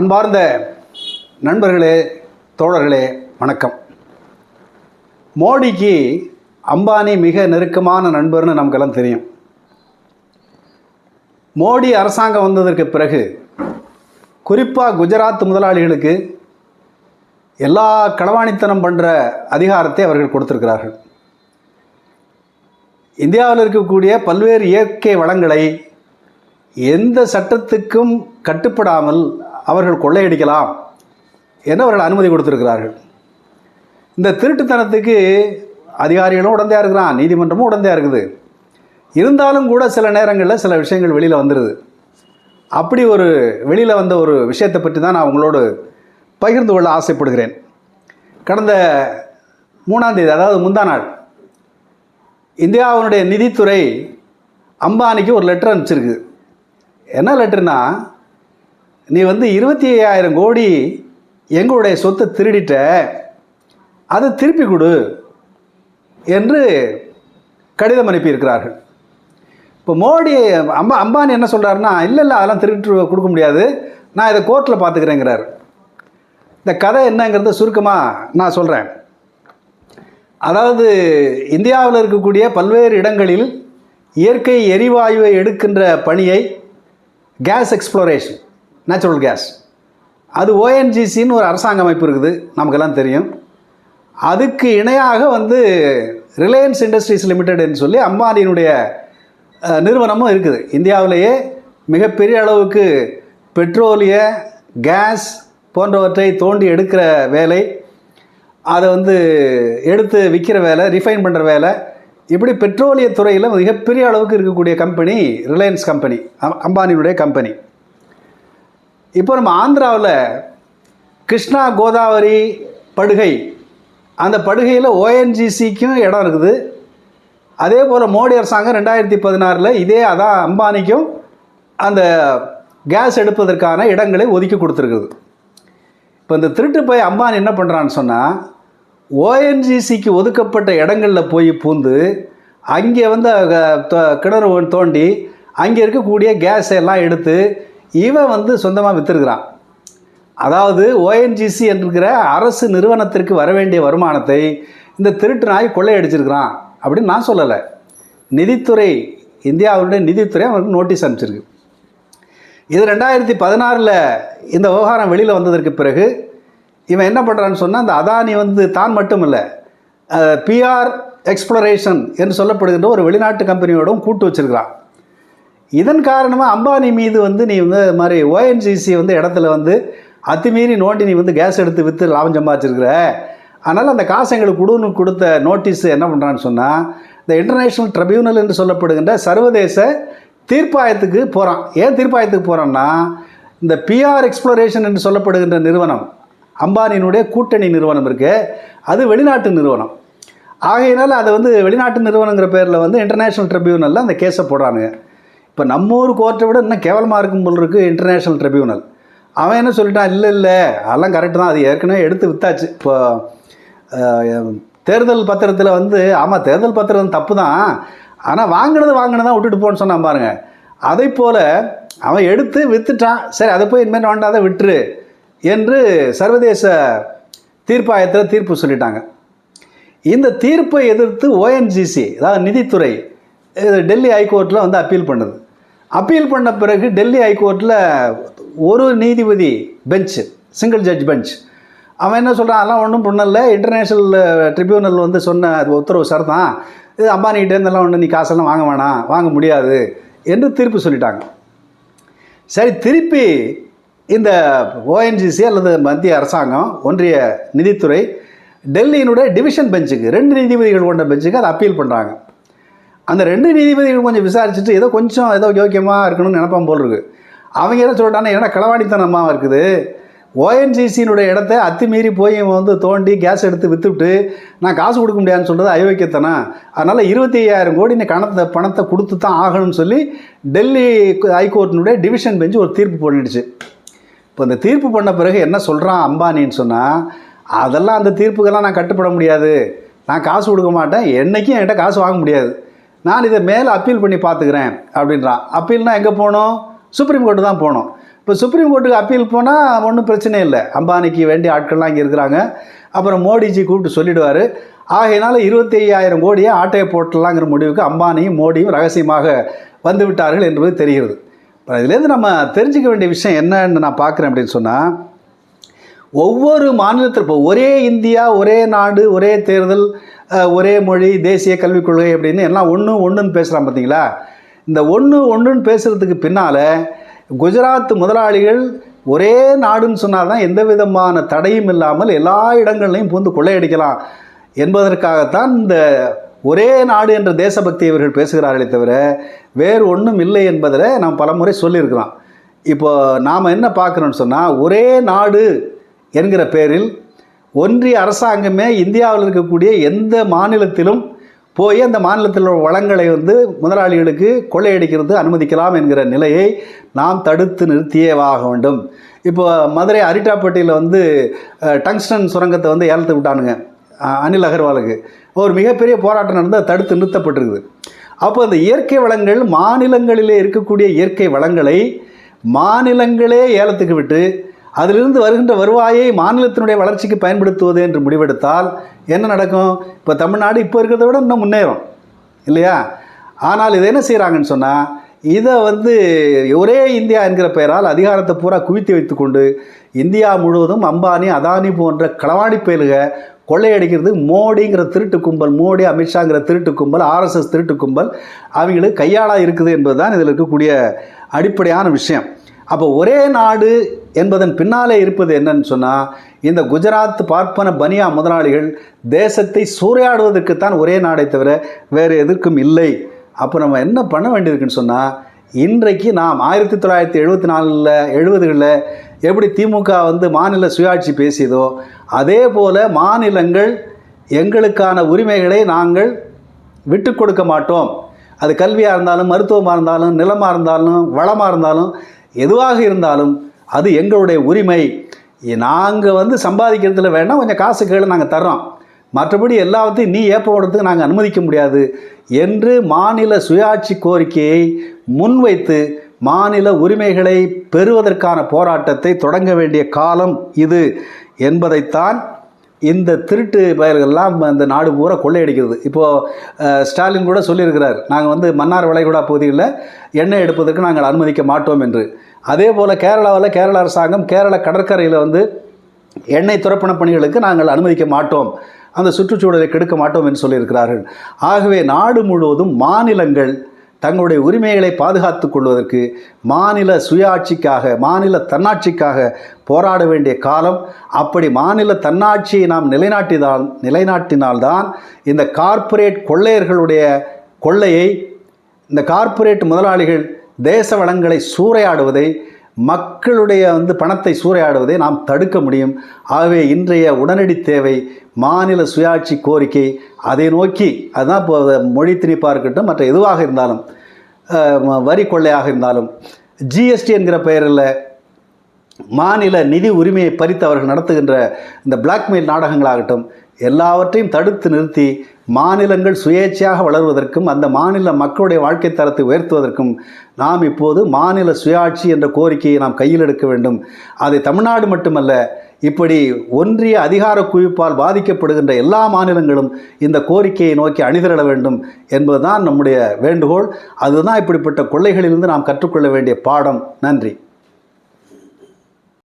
அன்பார்ந்த நண்பர்களே, தோழர்களே, வணக்கம். மோடிக்கு அம்பானி மிக நெருக்கமான நண்பர்னு நமக்கெல்லாம் தெரியும். மோடி அரசாங்கம் வந்ததற்கு பிறகு குறிப்பாக குஜராத் முதலாளிகளுக்கு எல்லா களவாணித்தனம் பண்ணுற அதிகாரத்தை அவர்கள் கொடுத்திருக்கிறார்கள். இந்தியாவில் இருக்கக்கூடிய பல்வேறு இயற்கை வளங்களை எந்த சட்டத்துக்கும் கட்டுப்படாமல் அவர்கள் கொள்ளையடிக்கலாம் என்று அவர்கள் அனுமதி கொடுத்திருக்கிறார்கள். இந்த திருட்டுத்தனத்துக்கு அதிகாரிகளும் உடந்தையாக இருக்கிறான், நீதிமன்றமும் உடந்தையாக இருக்குது. இருந்தாலும் கூட சில நேரங்களில் சில விஷயங்கள் வெளியில் வந்துடுது. அப்படி ஒரு வெளியில் வந்த ஒரு விஷயத்தை பற்றி தான் நான் உங்களோடு பகிர்ந்து கொள்ள ஆசைப்படுகிறேன். கடந்த 3ஆம் தேதி, அதாவது முந்தா நாள், இந்தியாவுடைய நிதித்துறை அம்பானிக்கு ஒரு லெட்டர் அனுப்பிச்சிருக்கு. என்ன லெட்டர்னா, நீ 25,000 கோடி எங்களுடைய சொத்தை திருடிட்ட, அதை திருப்பி கொடு என்று கடிதம் அனுப்பியிருக்கிறார்கள். இப்போ மோடி அம்பானி என்ன சொல்கிறாருன்னா, இல்லை அதெல்லாம் திருட்டு கொடுக்க முடியாது, நான் இதை கோர்ட்டில் பார்த்துக்கிறேங்கிறார். இந்த கதை என்னங்கிறத சுருக்கமாக நான் சொல்கிறேன். அதாவது இந்தியாவில் இருக்கக்கூடிய பல்வேறு இடங்களில் இயற்கை எரிவாயுவை எடுக்கின்ற பணியை, கேஸ் எக்ஸ்ப்ளோரேஷன், நேச்சுரல் கேஸ், அது ஓஎன்ஜிசின்னு ஒரு அரசாங்க அமைப்பு இருக்குது, நமக்கெல்லாம் தெரியும். அதுக்கு இணையாக ரிலையன்ஸ் இண்டஸ்ட்ரீஸ் லிமிடெட்னு சொல்லி அம்பானியினுடைய நிறுவனமும் இருக்குது. இந்தியாவிலேயே மிகப்பெரிய அளவுக்கு பெட்ரோலிய, கேஸ் போன்றவற்றை தோண்டி எடுக்கிற வேலை, அதை எடுத்து விற்கிற வேலை, ரிஃபைன் பண்ணுற வேலை, இப்படி பெட்ரோலிய துறையில் மிகப்பெரிய அளவுக்கு இருக்கக்கூடிய கம்பெனி ரிலையன்ஸ் கம்பெனி, அம்பானியுடைய கம்பெனி. இப்போ நம்ம ஆந்திராவில் கிருஷ்ணா கோதாவரி படுகை, அந்த படுகையில் ஓஎன்ஜிசிக்கும் இடம் இருக்குது. அதே போல் மோடி அரசாங்கம் 2016 இதே அதான் அம்பானிக்கும் அந்த கேஸ் எடுப்பதற்கான இடங்களை ஒதுக்கி கொடுத்துருக்குது. இப்போ இந்த திருட்டு போய் அம்பானி என்ன பண்ணுறான்னு சொன்னால், ஓஎன்ஜிசிக்கு ஒதுக்கப்பட்ட இடங்களில் போய் பூந்து அங்கே கிணறு தோண்டி அங்கே இருக்கக்கூடிய கேஸ் எல்லாம் எடுத்து இவன் சொந்தமாக விற்றுருக்கிறான். அதாவது ஓஎன்ஜிசி என்கிற அரசு நிறுவனத்திற்கு வர வேண்டிய வருமானத்தை இந்த திருட்டு நாய் கொள்ளையடிச்சிருக்கிறான் அப்படின்னு நான் சொல்லலை. நிதித்துறை, இந்தியாவுடைய நிதித்துறை அவனுக்கு நோட்டீஸ் அனுப்பிச்சிருக்கு. இது 2016 இந்த விவகாரம் வெளியில் வந்ததற்கு பிறகு இவன் என்ன பண்ணுறான்னு சொன்னால், அந்த அதானி தான் மட்டும் இல்லை, பிஆர் எக்ஸ்ப்ளோரேஷன் என்று சொல்லப்படுகின்ற ஒரு வெளிநாட்டு கம்பெனியோடும் கூட்டு வச்சிருக்கிறான். இதன் காரணமாக அம்பானி மீது நீ இது மாதிரி ஓஎன்ஜிசி இடத்துல அத்துமீறி நோண்டி நீ கேஸ் எடுத்து விற்று லாபம் சம்பாதிச்சிருக்கிற, அதனால் அந்த காசு எங்களுக்கு கொடுத்த நோட்டீஸ் என்ன பண்ணுறான்னு சொன்னால், இந்த இன்டர்நேஷ்னல் ட்ரிபியூனல் என்று சொல்லப்படுகின்ற சர்வதேச தீர்ப்பாயத்துக்கு போகிறான். ஏன் தீர்ப்பாயத்துக்கு போகிறான்னா, இந்த பிஆர் எக்ஸ்ப்ளோரேஷன் என்று சொல்லப்படுகின்ற நிறுவனம், அம்பானியினுடைய கூட்டணி நிறுவனம் இருக்கு, அது வெளிநாட்டு நிறுவனம். ஆகையினால் அதை வெளிநாட்டு நிறுவனங்கிற பேரில் இன்டர்நேஷ்னல் ட்ரிபியூனலில் அந்த கேஸை போடுறானுங்க. இப்போ நம்ம ஊர் கோர்ட்டை விட இன்னும் கேவலமாக இருக்கும் போல் இருக்குது இன்டர்நேஷ்னல் ட்ரிபியூனல். அவன் என்ன சொல்லிட்டான், இல்லை அதெல்லாம் கரெக்டு தான், அது ஏற்கனவே எடுத்து விற்றாச்சு. இப்போ தேர்தல் பத்திரத்தில் ஆமாம் தேர்தல் பத்திரம் தப்பு தான், ஆனால் வாங்கினதான் விட்டுட்டு போன்னு சொன்னான் பாருங்க. அதை போல் அவன் எடுத்து விற்றுட்டான். சரி, அதை போய் இனிமேல் வேண்டாத விட்டுரு என்று சர்வதேச தீர்ப்பாயத்தில் தீர்ப்பு சொல்லிட்டாங்க. இந்த தீர்ப்பை எதிர்த்து ஓஎன்ஜிசி, அதாவது நிதித்துறை, டெல்லி ஹைகோர்ட்டில் அப்பீல் பண்ணுது. அப்பீல் பண்ண பிறகு டெல்லி ஹைகோர்ட்டில் ஒரு நீதிபதி பெஞ்ச், சிங்கிள் ஜட்ஜ் பெஞ்ச், அவன் என்ன சொல்கிறான், அதெல்லாம் ஒன்றும் பண்ணல, இன்டர்நேஷ்னல் ட்ரிபியூனல் சொன்ன உத்தரவு சார் தான், இது அம்பானிகிட்டேருந்தெல்லாம் நீ காசெல்லாம் வாங்க வேணாம், வாங்க முடியாது என்று தீர்ப்பு சொல்லிட்டாங்க. சரி, திருப்பி இந்த ஓஎன்ஜிசி அல்லது மத்திய அரசாங்கம், ஒன்றிய நிதித்துறை டெல்லியினுடைய டிவிஷன் பெஞ்சுக்கு, 2 நீதிபதிகள் கொண்ட பெஞ்சுக்கு அதை அப்பீல் பண்ணுறாங்க. அந்த 2 நீதிபதிகள் கொஞ்சம் விசாரிச்சுட்டு ஏதோ யோக்கியமாக இருக்கணும்னு நினைப்பான் போல் இருக்குது. அவங்க என்ன சொல்லிட்டாங்கன்னா, ஏன்னா களவாணித்தனமாக இருக்குது, ஓஎன்ஜிசியினுடைய இடத்த அத்துமீறி போய் தோண்டி கேஸ் எடுத்து விற்றுவிட்டு நான் காசு கொடுக்க முடியாதுன்னு சொல்கிறது அயோக்கியத்தனம், அதனால் 25,000 கோடி பணத்தை கொடுத்து தான் ஆகணும்னு சொல்லி டெல்லி ஹைகோர்ட்டினுடைய டிவிஷன் பெஞ்சு ஒரு தீர்ப்பு பண்ணிடுச்சு. இப்போ இந்த தீர்ப்பு பண்ண பிறகு என்ன சொல்கிறான் அம்பானின்னு சொன்னால், அதெல்லாம் அந்த தீர்ப்புக்கெல்லாம் நான் கட்டுப்பட முடியாது, நான் காசு கொடுக்க மாட்டேன், என்றைக்கும் என்கிட்ட காசு வாங்க முடியாது, நான் இதை மேலே அப்பீல் பண்ணி பார்த்துக்கிறேன் அப்படின்றான். அப்பீல்னால் எங்கே போகணும்? சுப்ரீம் கோர்ட்டு தான் போகணும். இப்போ சுப்ரீம் கோர்ட்டுக்கு அப்பீல் போனால் ஒன்றும் பிரச்சனை இல்லை, அம்பானிக்கு வேண்டிய ஆட்கள்லாம் இங்கே இருக்கிறாங்க. அப்புறம் மோடிஜி கூப்பிட்டு சொல்லிவிடுவார். ஆகையினால 25,000 கோடியை ஆட்டையை போட்டலாங்கிற முடிவுக்கு அம்பானியும் மோடியும் ரகசியமாக வந்து விட்டார்கள் என்பது தெரிகிறது. இப்போ இதுலேருந்து நம்ம தெரிஞ்சிக்க வேண்டிய விஷயம் என்னன்னு நான் பார்க்குறேன் அப்படின்னு சொன்னால், ஒவ்வொரு மாநிலத்தில் இப்போ ஒரே இந்தியா, ஒரே நாடு, ஒரே தேர்தல், ஒரே மொழி, தேசிய கல்விக் கொள்கை அப்படின்னு எல்லாம் ஒன்றுன்னு பேசுகிறான் பார்த்தீங்களா? இந்த ஒன்றுன்னு பேசுகிறதுக்கு பின்னால் குஜராத் முதலாளிகள் ஒரே நாடுன்னு சொன்னால் தான் எந்த விதமான தடையும் இல்லாமல் எல்லா இடங்கள்லையும் பூந்து கொள்ளையடிக்கலாம் என்பதற்காகத்தான் இந்த ஒரே நாடு என்ற தேசபக்தி இவர்கள் பேசுகிறார்களே தவிர வேறு ஒன்றும் இல்லை என்பதில் நாம் பலமுறை சொல்லியிருக்கிறோம். இப்போ நாம் என்ன பார்க்குறோன்னு சொன்னால், ஒரே நாடு என்கிற பேரில் ஒன்றிய அரசாங்கமே இந்தியாவில் இருக்கக்கூடிய எந்த மாநிலத்திலும் போய் அந்த மாநிலத்தில் உள்ள வளங்களை முதலாளிகளுக்கு கொள்ளையடிக்கிறது அனுமதிக்கலாம் என்கிற நிலையை நாம் தடுத்து நிறுத்தியேவாக வேண்டும். இப்போ மதுரை அரிட்டாப்பட்டியில் டங்ஸ்டன் சுரங்கத்தை ஏலத்து விட்டானுங்க அனில் அகர்வாலுக்கு. ஒரு மிகப்பெரிய போராட்டம் நடந்து அது தடுத்து நிறுத்தப்பட்டிருக்குது. அப்போ அந்த இயற்கை வளங்கள், மாநிலங்களிலே இருக்கக்கூடிய இயற்கை வளங்களை மாநிலங்களே ஏலத்துக்கு விட்டு அதிலிருந்து வருகின்ற வருவாயை மாநிலத்தினுடைய வளர்ச்சிக்கு பயன்படுத்துவது என்று முடிவெடுத்தால் என்ன நடக்கும்? இப்போ தமிழ்நாடு இப்போ இருக்கிறத விட இன்னும் முன்னேறும் இல்லையா? ஆனால் இதை என்ன செய்கிறாங்கன்னு சொன்னால், இதை ஒரே இந்தியா என்கிற பெயரால் அதிகாரத்தை பூரா குவித்து வைத்து கொண்டு இந்தியா முழுவதும் அம்பானி, அதானி போன்ற களவாணி பயலுக கொள்ளையடிக்கிறது மோடிங்கிற திருட்டு கும்பல், மோடி அமித்ஷாங்கிற திருட்டு கும்பல், ஆர்எஸ்எஸ் திருட்டு கும்பல் அவங்களுக்கு கையாளாக இருக்குது என்பது தான் இதில் இருக்கக்கூடிய அடிப்படையான விஷயம். அப்போ ஒரே நாடு என்பதன் பின்னாலே இருப்பது என்னன்னு சொன்னால், இந்த குஜராத் பார்ப்பன பனியா முதலாளிகள் தேசத்தை சூறையாடுவதற்குத்தான் ஒரே நாடை தவிர வேறு எதற்கும் இல்லை. அப்போ நம்ம என்ன பண்ண வேண்டியிருக்குன்னு சொன்னால், இன்றைக்கு நாம் 1974-70களில் எப்படி திமுக மாநில சுயாட்சி பேசியதோ அதே போல் மாநிலங்கள் எங்களுக்கான உரிமைகளை நாங்கள் விட்டு கொடுக்க மாட்டோம். அது கல்வியாக இருந்தாலும், மருத்துவமாக இருந்தாலும், நிலமாக இருந்தாலும், வளமாக இருந்தாலும், எதுவாக இருந்தாலும் அது எங்களுடைய உரிமை. நாங்கள் சம்பாதிக்கிறதுல வேணால் கொஞ்சம் காசு கேளு, நாங்கள் தர்றோம், மற்றபடி எல்லாத்தையும் நீ ஏற்படுறதுக்கு நாங்கள் அனுமதிக்க முடியாது என்று மாநில சுயாட்சி கோரிக்கையை முன்வைத்து மாநில உரிமைகளை பெறுவதற்கான போராட்டத்தை தொடங்க வேண்டிய காலம் இது என்பதைத்தான் இந்த திருட்டு பயல்கள்லாம் இந்த நாடு பூரா கொள்ளையடிக்கிறது. இப்போது ஸ்டாலின் கூட சொல்லியிருக்கிறார், நாங்கள் மன்னார் வளைகுடா பகுதிகளில் எண்ணெய் எடுப்பதற்கு நாங்கள் அனுமதிக்க மாட்டோம் என்று. அதே போல் கேரளாவில் கேரள அரசாங்கம் கேரள கடற்கரையில் எண்ணெய் துறப்பண பணிகளுக்கு நாங்கள் அனுமதிக்க மாட்டோம், அந்த சுற்றுச்சூழலை கெடுக்க மாட்டோம் என்று சொல்லியிருக்கிறார்கள். ஆகவே நாடு முழுவதும் மாநிலங்கள் தங்களுடைய உரிமைகளை பாதுகாத்து கொள்வதற்கு மாநில சுயாட்சிக்காக, மாநில தன்னாட்சிக்காக போராட வேண்டிய காலம். அப்படி மாநில தன்னாட்சியை நாம் நிலைநாட்டினால்தான் இந்த கார்ப்பரேட் கொள்ளையர்களுடைய கொள்ளையை, இந்த கார்ப்பரேட் முதலாளிகள் தேச வளங்களை சூறையாடுவதை, மக்களுடைய பணத்தை சூறையாடுவதை நாம் தடுக்க முடியும். ஆகவே இன்றைய உடனடி தேவை மாநில சுயாட்சி கோரிக்கை. அதை நோக்கி அதுதான் இப்போ மொழி திணிப்பாக இருக்கட்டும், மற்ற எதுவாக இருந்தாலும், வரி கொள்ளையாக இருந்தாலும், ஜிஎஸ்டி என்கிற பெயரில் மாநில நிதி உரிமையை பறித்து அவர்கள் நடத்துகின்ற இந்த பிளாக்மெயில் நாடகங்களாகட்டும், எல்லாவற்றையும் தடுத்து நிறுத்தி மாநிலங்கள் சுயேட்சையாக வளர்வதற்கும் அந்த மாநில மக்களுடைய வாழ்க்கை தரத்தை உயர்த்துவதற்கும் நாம் இப்போது மாநில சுயாட்சி என்ற கோரிக்கையை நாம் கையில் எடுக்க வேண்டும். அதை தமிழ்நாடு மட்டுமல்ல, இப்படி ஒன்றிய அதிகார குவிப்பால் பாதிக்கப்படுகின்ற எல்லா மாநிலங்களும் இந்த கோரிக்கையை நோக்கி அணிதிரள வேண்டும் என்பதுதான் நம்முடைய வேண்டுகோள். அதுதான் இப்படிப்பட்ட கொள்ளைகளிலிருந்து நாம் கற்றுக்கொள்ள வேண்டிய பாடம். நன்றி.